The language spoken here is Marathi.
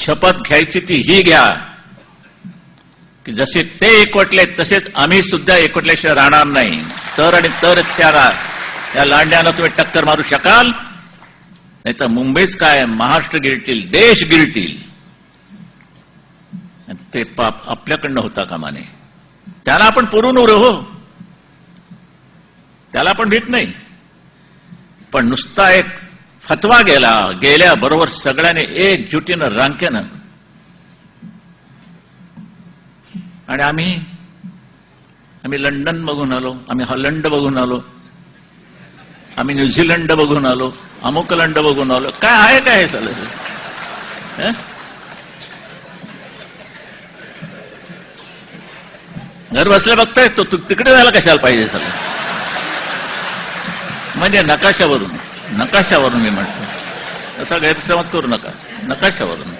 शपथ घ्यायची ती ही घ्या की जसे ते एकवटले तसेच आम्ही सुद्धा एकवटल्याशिवाय राहणार नाही. तर आणि तरच या लांड्याला तुम्ही टक्कर मारू शकाल. नाही तर मुंबईच काय, महाराष्ट्र गिळतील, देश गिळतील. ते पाप आपल्याकडनं होता कामा नये. त्याला आपण पुरून उरे हो, त्याला आपण भीत नाही. पण नुसता एक फतवा गेल्याबरोबर सगळ्यांनी एकजुटीनं रांकेनं आणि आम्ही लंडन बघून आलो, आम्ही हॉलंड बघून आलो, आम्ही न्यूझीलंड बघून आलो, अमुकलंड बघून आलो. काय आहे काय हे सगळं? घर बसल्या बघताय तो तिकडे जायला कशाला पाहिजे सगळं? म्हणजे नकाशावरून मी म्हणतो, असा गैरसमज करू नका. नकाशावरून.